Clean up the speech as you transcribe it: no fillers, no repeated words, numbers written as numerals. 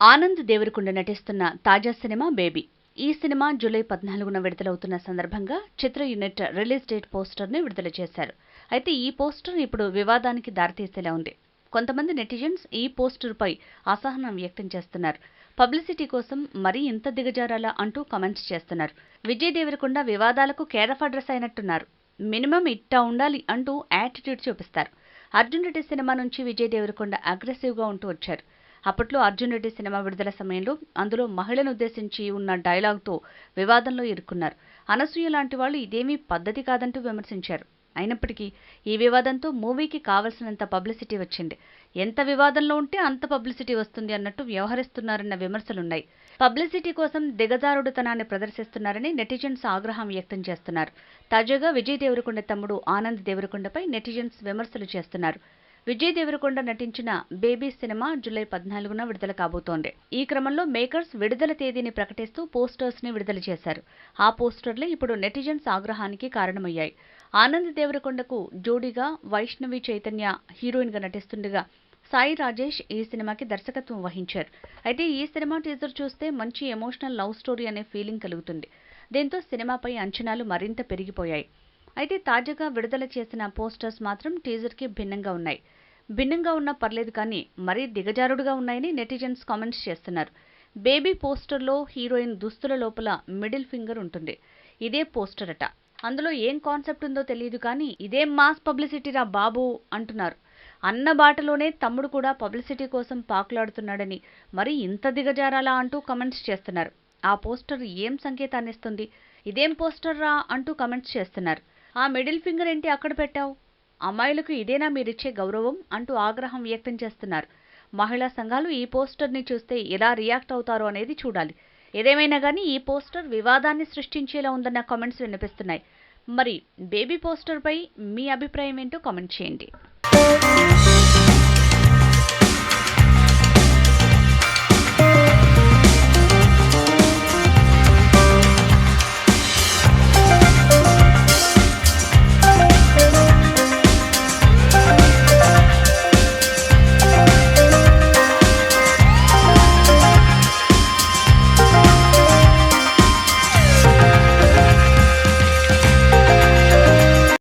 ఆనంద్ దేవరకొండ నటిస్తున్న తాజా cinema baby. ఈ సినిమా జూలై 14న విడుదలవుతున్న సందర్భంగా చిత్ర యూనిట్ రిలీజ్ డేట్ పోస్టర్ని విడుదల చేశారు. అయితే ఈ పోస్టర్ ఇప్పుడు వివాదానికి దారితీసేలా ఉంది. కొంతమంది నెటిజన్స్ ఈ పోస్టర్పై అసహనం వ్యక్తం చేస్తున్నారు. పబ్లిసిటీ కోసం మరీ ఇంత దిగజారాలా అంటూ కామెంట్స్ చేస్తున్నారు. విజయ్ దేవరకొండ వివాదాలకు కేర్ ఆఫ్ అడ్రస్ అయినట్టున్నారు. మినిమం ఇట్టా ఉండాలి అంటూ యాటిట్యూడ్ చూపిస్తారు. అర్జున్ రెడ్డి సినిమా నుంచి విజయ్ దేవరకొండ అగ్రెసివ్గా ఉంటూ వచ్చారు. అప్పట్లో అర్జున్ రెడ్డి సినిమా విడుదల సమయంలో అందులో మహిళను ఉద్దేశించి ఉన్న డైలాగ్తో వివాదంలో ఇరుక్కున్నారు. అనసూయ లాంటి వాళ్ళు ఇదేమీ పద్ధతి కాదంటూ విమర్శించారు. అయినప్పటికీ ఈ వివాదంతో మూవీకి కావలసినంత పబ్లిసిటీ వచ్చింది. ఎంత వివాదంలో ఉంటే అంత పబ్లిసిటీ వస్తుంది అన్నట్టు వ్యవహరిస్తున్నారన్న విమర్శలున్నాయి. పబ్లిసిటీ కోసం దిగజారుడుతనాన్ని ప్రదర్శిస్తున్నారని నెటిజన్స్ ఆగ్రహం వ్యక్తం చేస్తున్నారు. తాజాగా విజయ్ దేవరకొండ తమ్ముడు ఆనంద్ దేవరకొండపై నెటిజన్స్ విమర్శలు చేస్తున్నారు. విజయ్ దేవరకొండ నటించిన బేబీ సినిమా జూలై 14న విడుదల కాబోతోంది. ఈ క్రమంలో మేకర్స్ విడుదల తేదీని ప్రకటిస్తూ పోస్టర్స్ ని విడుదల చేశారు. ఆ పోస్టర్లే ఇప్పుడు నెటిజన్స్ ఆగ్రహానికి కారణమయ్యాయి. ఆనంద్ దేవరకొండకు జోడీగా వైష్ణవి చైతన్య హీరోయిన్ గా నటిస్తుండగా సాయి రాజేష్ ఈ సినిమాకి దర్శకత్వం వహించారు. అయితే ఈ సినిమా టీజర్ చూస్తే మంచి ఎమోషనల్ లవ్ స్టోరీ అనే ఫీలింగ్ కలుగుతుంది. దీంతో సినిమాపై అంచనాలు మరింత పెరిగిపోయాయి. అయితే తాజాగా విడుదల చేసిన పోస్టర్స్ మాత్రం టీజర్కి భిన్నంగా ఉన్నాయి. భిన్నంగా ఉన్నా పర్లేదు కానీ మరీ దిగజారుడుగా ఉన్నాయని నెటిజన్స్ కామెంట్స్ చేస్తున్నారు. బేబీ పోస్టర్లో హీరోయిన్ దుస్తుల లోపల మిడిల్ ఫింగర్ ఉంటుంది. ఇదే పోస్టర్ అట. అందులో ఏం కాన్సెప్ట్ ఉందో తెలియదు కానీ ఇదేం మాస్ పబ్లిసిటీరా బాబు అంటున్నారు. అన్న బాటలోనే తమ్ముడు కూడా పబ్లిసిటీ కోసం పాకులాడుతున్నాడని మరి ఇంత దిగజారాలా అంటూ కామెంట్స్ చేస్తున్నారు. ఆ పోస్టర్ ఏం సంకేతాన్నిస్తుంది? ఇదేం పోస్టర్ రా అంటూ కామెంట్స్ చేస్తున్నారు. ఆ మిడిల్ ఫింగర్ ఏంటి అక్కడ పెట్టావు? అమ్మాయిలకు ఇదేనా మీరిచ్చే గౌరవం అంటూ ఆగ్రహం వ్యక్తం చేస్తున్నారు. మహిళా సంఘాలు ఈ పోస్టర్ని చూస్తే ఎలా రియాక్ట్ అవుతారో అనేది చూడాలి. ఏదేమైనా కానీ ఈ పోస్టర్ వివాదాన్ని సృష్టించేలా ఉందన్న కామెంట్స్ వినిపిస్తున్నాయి. మరి బేబీ పోస్టర్పై మీ అభిప్రాయం ఏంటో కామెంట్ చేయండి.